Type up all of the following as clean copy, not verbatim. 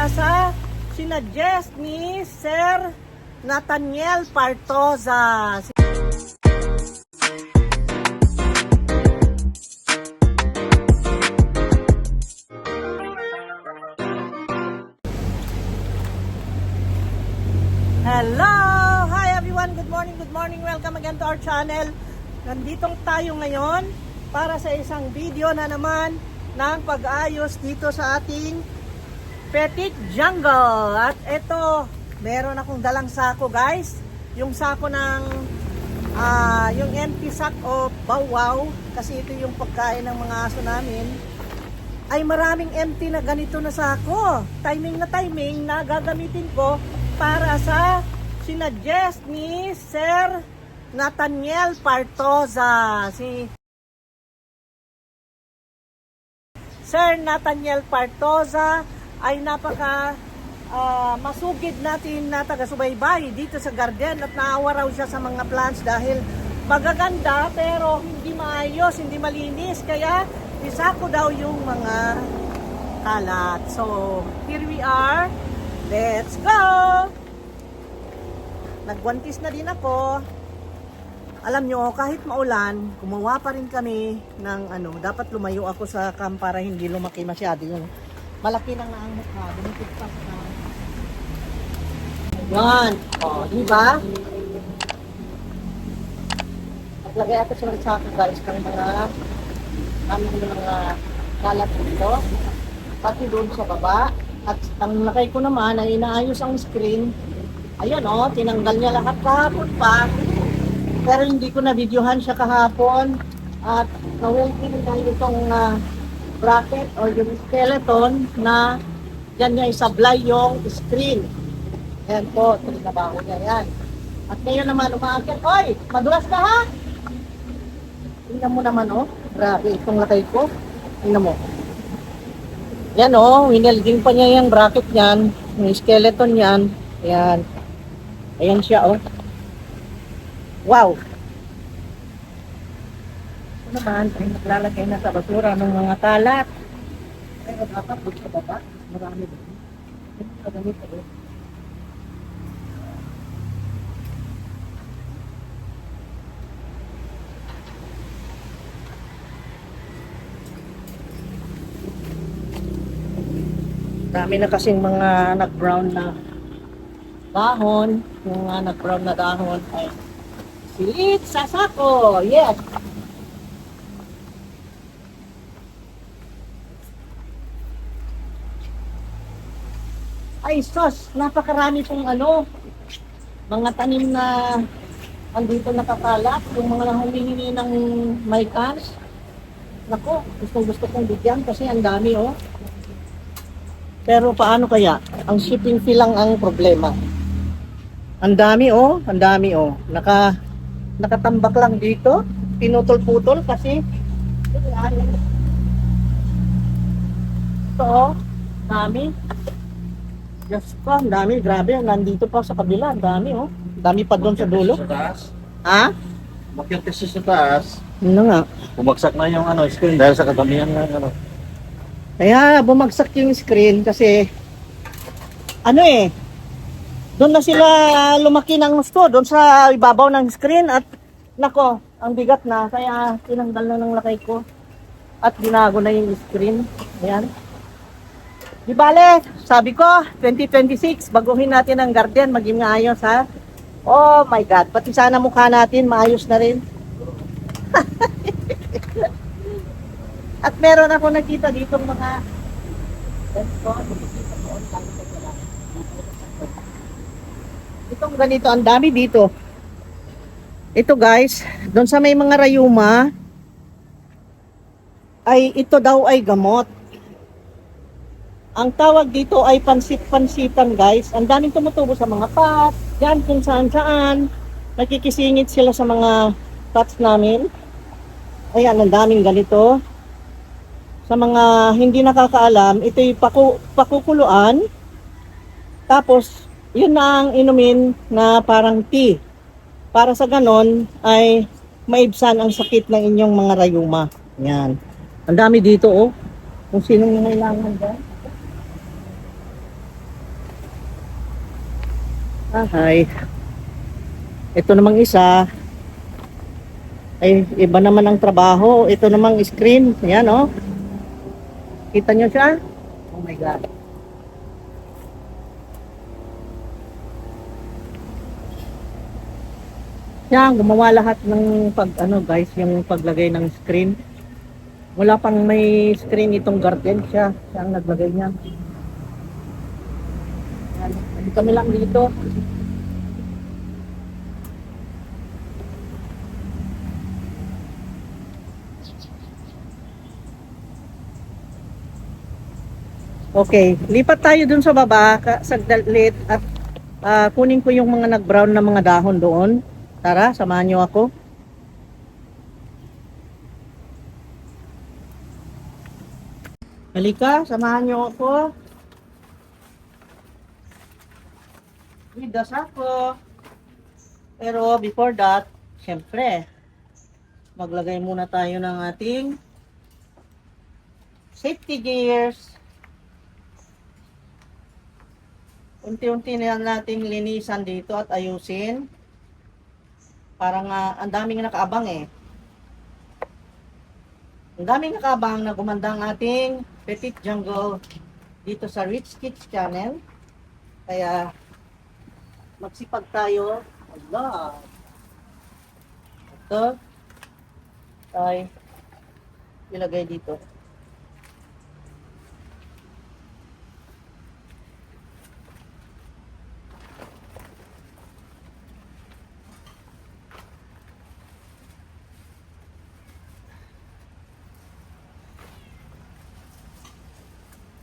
para sa sinuggest ni Sir Nathaniel Partosa. Hello! Hi everyone! Good morning! Welcome again to our channel. Nandito tayo ngayon para sa isang video na naman ng pag-ayos dito sa ating Petit Jungle. At ito, meron akong dalang sako guys. Yung sako ng yung empty sack o bawaw, kasi ito yung pagkain ng mga aso namin. Ay maraming empty na ganito na sako. Timing na gagamitin ko para sa sinuggest ni Sir Nathaniel Partosa. Si Sir Nathaniel Partosa ay napaka masugid natin na taga-subaybay dito sa garden, at naawa raw siya sa mga plants dahil magaganda pero hindi maayos, hindi malinis, kaya isako daw yung mga kalat. So here we are. Let's go! Nagwantis na din ako. Alam nyo, kahit maulan, gumawa pa rin kami ng dapat lumayo ako sa camp para hindi lumaki masyado yung malaki nang naangat ka. Dumikit pa sa yan. O, diba? Naglagay ako sa sako guys ng mga kalat dito. Pati doon sa baba. At ang lakay ko naman ay inaayos ang screen. Ayan o, tinanggal niya lahat kahapon pa. Pero hindi ko na videohan siya kahapon. At nawalting dahil itong bracket o yung skeleton na yan niya isablay yung screen. Ayan po, trinabaho niya yan. At ngayon naman umaakit. Oy, madulas ka ha? Tingnan mo naman o. Grabe, itong lakay ko. Tingnan mo. Yan o, winelding pa niya yung bracket niyan. Yung skeleton niyan. Ayan. Ayan siya o. Wow! Ito naman ay naglalagay na sa basura ng mga kalat. Pero dapat doon sa baba, marami doon. Ito sa ganito o. Dami na kasing mga nag-brown na dahon. Yung mga nag-brown na dahon ay silit sa sako. Yes! Ay sos, napakarami pong mga tanim na andito nakakalat. Yung mga humihingi ng may cans. Nako, gusto kong bigyan kasi ang dami oh. Pero paano kaya? Ang shipping fee lang ang problema. Ang dami oh. Nakatambak lang dito. Pinutol-putol kasi ito oh. Dami. Diyos ko, ang dami. Grabe, nandito pa sa kabila. Ang dami oh. Dami pa doon sa dulo. Ha? Bakit kasi sa taas? Ano nga? Bumagsak na yung screen dahil sa kadamihan ng Kaya bumagsak yung screen kasi doon na sila lumaki ng gusto, doon sa ibabaw ng screen, at nako, ang bigat na, kaya tinanggal na ng lakay ko at binago na yung screen. Ayan. Di bale, sabi ko, 2026, baguhin natin ang garden, maging maayos ha. Oh my God, pati sana mukha natin, maayos na rin. At meron ako nakita dito mga itong ganito, ang dami dito. Ito guys, doon sa may mga rayuma ay ito daw ay gamot. Ang tawag dito ay pansit-pansitan guys. Ang daming tumutubo sa mga pot, yan kung saan-saan. Nakikisingit sila sa mga pots namin. Ayan, ang daming ganito. Sa mga hindi nakakaalam, ito'y pakukuluan. Tapos, yun na ang inumin na parang tea. Para sa ganon, ay maibsan ang sakit ng inyong mga rayuma. Yan. Ang dami dito, oh. Kung sinong nangailangan dyan. Hi. Ito namang isa, ay iba naman ang trabaho. Ito namang screen. Yan, oh. Kita nyo siya? Oh my God. Siya ang gumawa lahat ng guys, yung paglagay ng screen. Wala pang may screen itong garden, siya ang naglagay niya. Yan. Hindi kami lang dito. Okay, lipat tayo dun sa baba, sagdalit at kunin ko yung mga nag-brown na mga dahon doon. Tara, samahan nyo ako. Halika, samahan nyo ako. With the sako. Pero before that, syempre, maglagay muna tayo ng ating safety gears. Unti-unti na nating linisan dito at ayusin. Parang ang daming nakaabang eh. Ang daming nakaabang na gumanda ang ating Petit Jungle dito sa Rich Kids Channel. Kaya magsipag tayo. Allah. Ito ay ilagay dito.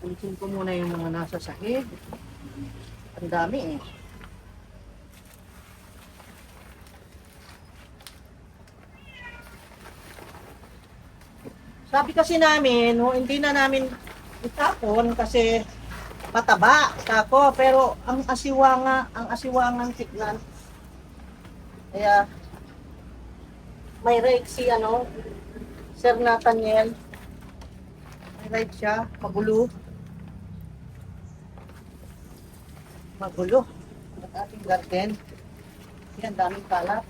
Ulitin ko muna yung mga nasa sahig. Ang dami eh. Sabi kasi namin, hindi na namin itapon kasi mataba sako, pero ang asiwangan tignan. Kaya may rake si Sir Nathaniel. May rake siya, magulo. Magulo ang ating garden. Yan, daming kalat.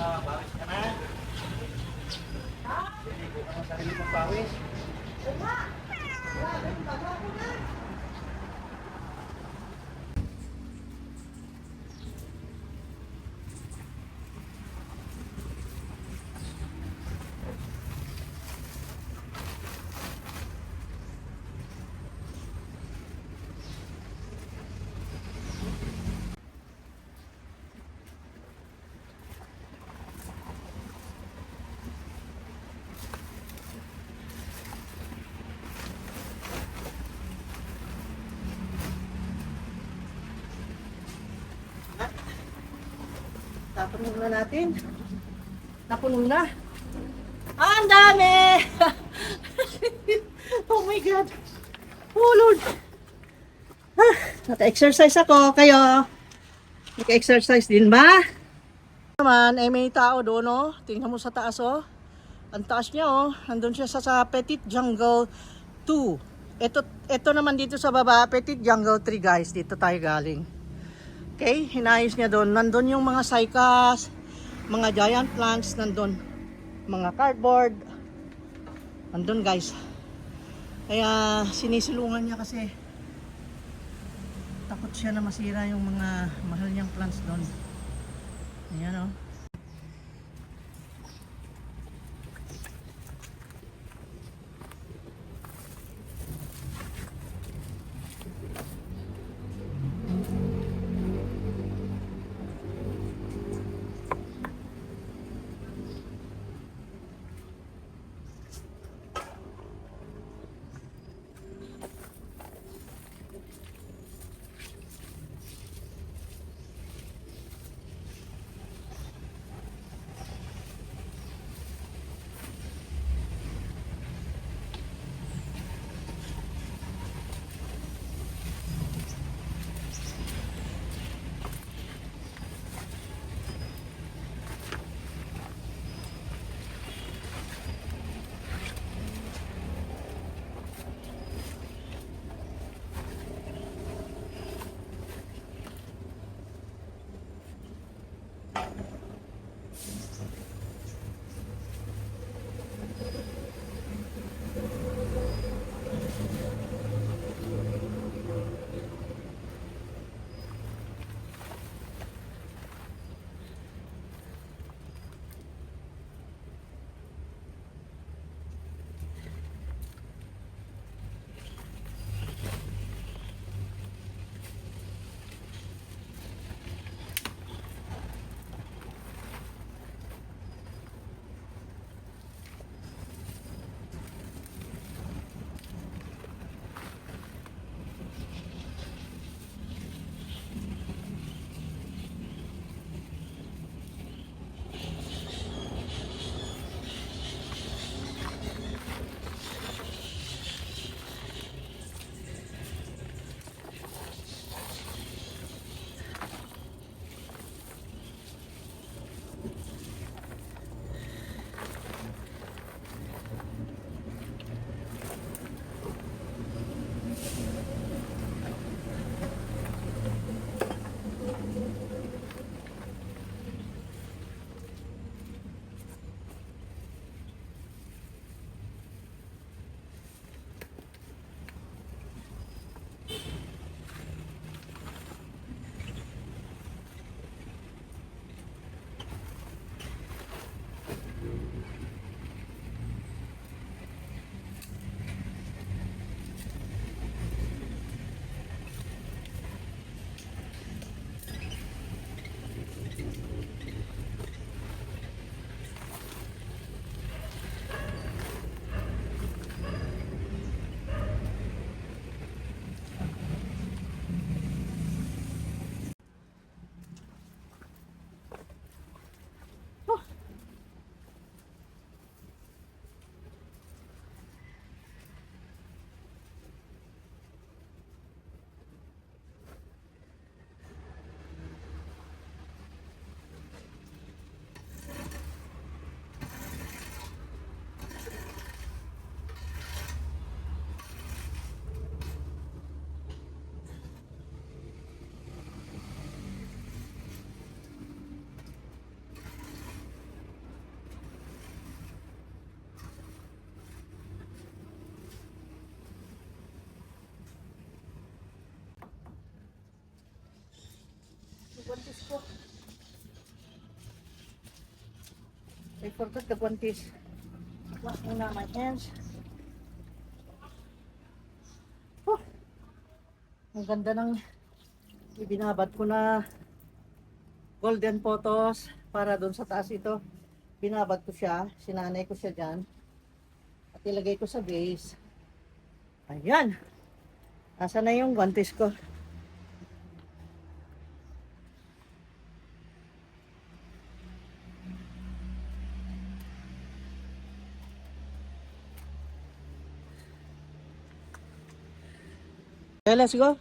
Pawis ka na. Siligo ka ng sarili mong pawis. Tapon muna natin. Napuno na. Ang dami! Oh my God. Oh Lord. Naka-exercise ako. Kayo? Naka-exercise din ba? Naman, may tao doon, oh. Tingnan mo sa taas, oh. Ang taas niya, oh. Nandun siya sa Petit Jungle 2. Ito naman dito sa baba, Petit Jungle 3, guys. Dito tayo galing. Okay? Hinayos niya doon. Nandun yung mga cycas, mga giant plants, nandun. Mga cardboard. Nandun, guys. Kaya sinisilungan niya kasi takot siya na masira yung mga mahal niyang plants doon. Ayan, oh. Guantes ko. I forgot the guantes. Wash muna my hands. Oh, ang ganda ng ibinabad ko na golden photos para doon sa taas ito. Binabad ko siya, sinanay ko siya dyan. At ilagay ko sa base. Ayan. Asa na yung guantes ko? Okay, let's go.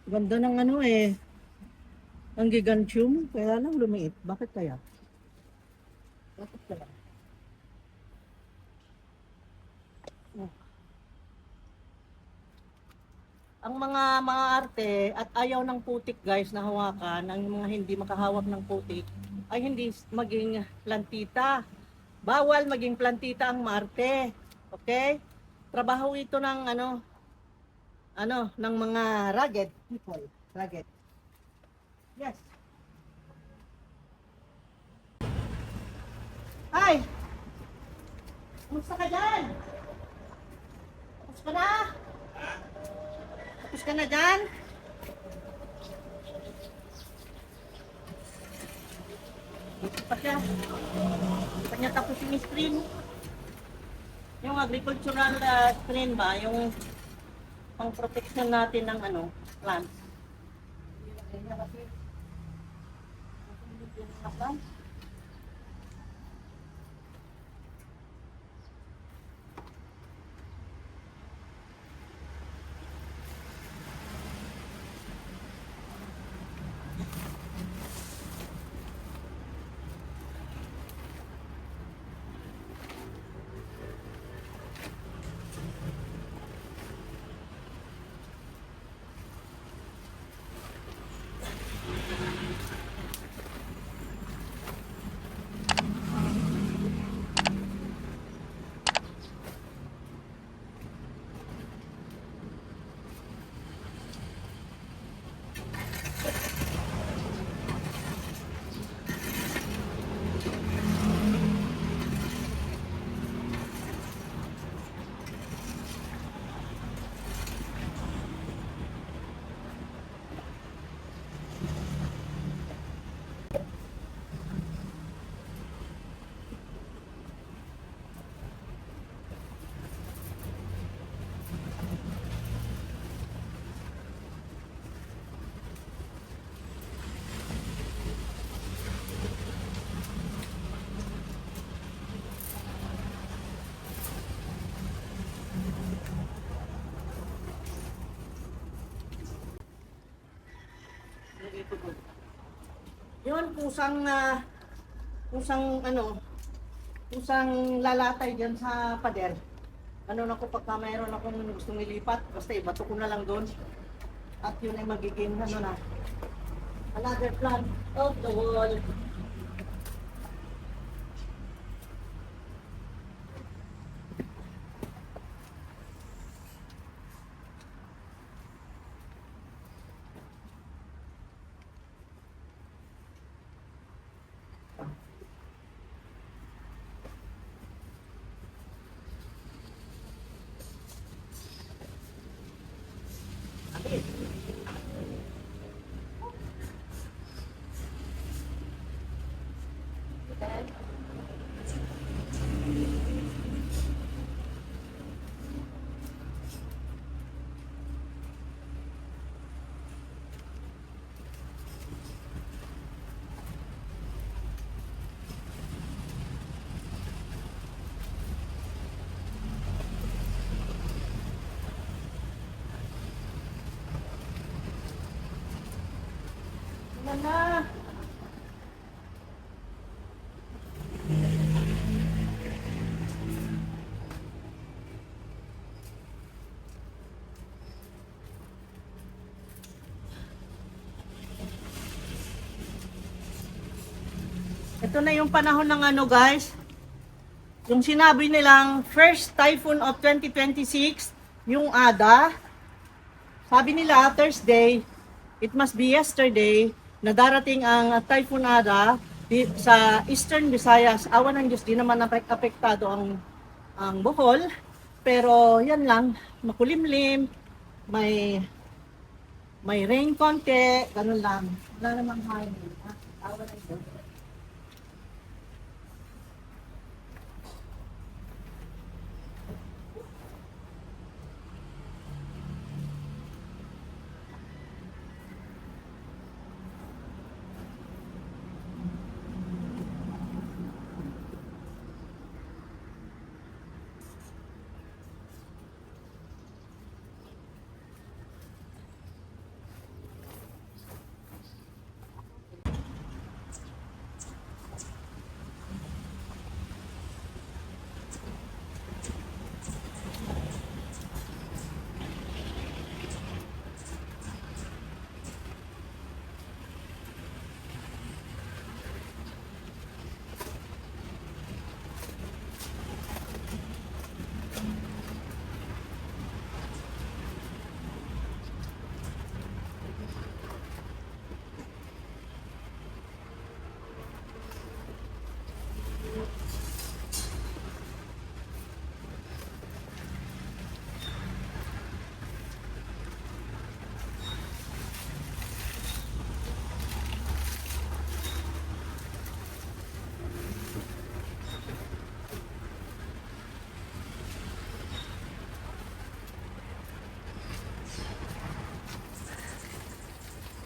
Ganda ng ano eh. Ang gigantium, kaya lang lumiit. Bakit kaya? Bakit kaya? Oh. Ang mga arte at ayaw ng putik guys na hawakan, ang mga hindi makahawak ng putik ay hindi maging plantita. Bawal maging plantita ang Marte. Okay? Trabaho ito ng ng mga rugged people. Rugged. Yes. Hi! Kumusta ka dyan? Tapos ka na? Tapos ka na dyan? Dito pa siya. Hindi niya tapos yung screen. Yung agricultural screen ba? Yung pang protection natin ng plants. Yun, kusang lalatay dyan sa pader. Na ko pagka mayroon akong gustong ilipat, basta ibato ko na lang doon. At yun ay magiging another plant of the wall. Na. Ito na yung panahon ng guys. Yung sinabi nilang first typhoon of 2026, yung Ada. Sabi nila Thursday, it must be yesterday, na darating ang Typhoon Ada sa Eastern Visayas. Awan ng Diyos, di naman apektado ang Bohol. Pero yan lang, makulimlim, may rain konti, ganun lang. Wala namang hangin. Awan ng Diyos.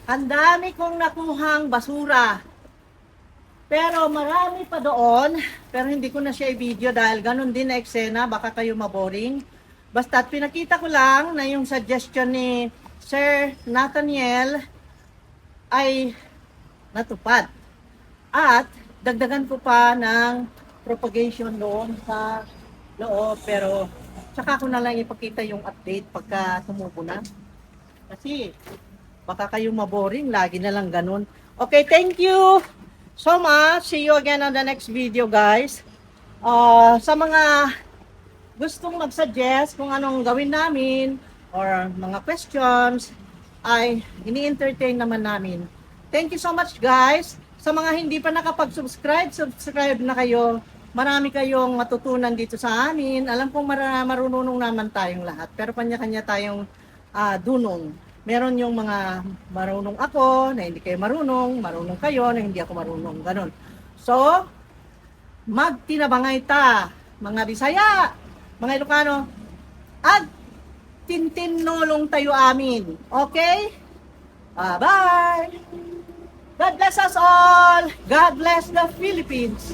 Ang dami kong nakuhang basura. Pero marami pa doon. Pero hindi ko na siya i-video dahil ganun din na eksena. Baka kayo maboring. Basta pinakita ko lang na yung suggestion ni Sir Nathaniel ay natupad. At dagdagan ko pa ng propagation doon sa loob. Pero tsaka ko na lang ipakita yung update pagka tumubo na. Kasi baka kayo maboring, lagi na lang ganun. Okay, thank you so much. See you again on the next video, guys. Sa mga gustong mag-suggest kung anong gawin namin or mga questions, ay ini-entertain naman namin. Thank you so much, guys. Sa mga hindi pa nakapag-subscribe, subscribe na kayo. Marami kayong matutunan dito sa amin. Alam kong marunong naman tayong lahat, pero kanya-kanya tayong dunong. Meron yung mga marunong ako, na hindi kayo marunong kayo, na hindi ako marunong, ganun. So, magtinabangay ta, mga Bisaya, mga Ilocano, at tintinulong tayo amin. Okay? Bye! God bless us all! God bless the Philippines!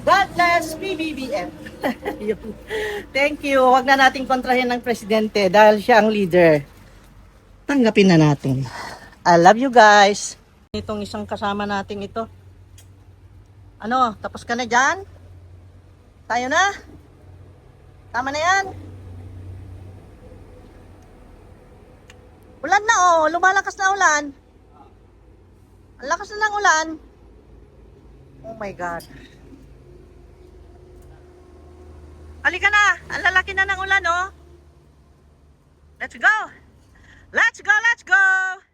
God bless PBBM! Thank you. Huwag na nating kontrahin ng presidente dahil siya ang leader. Tanggapin na natin. I love you guys. Itong isang kasama natin ito. Ano, tapos ka na dyan? Tayo na? Tama na yan? Ulan na oh, lumalakas na ulan. Ang lakas na ng ulan. Oh my God. Halika na, ang lalaki na ng ulan oh. Let's go! Let's go, let's go!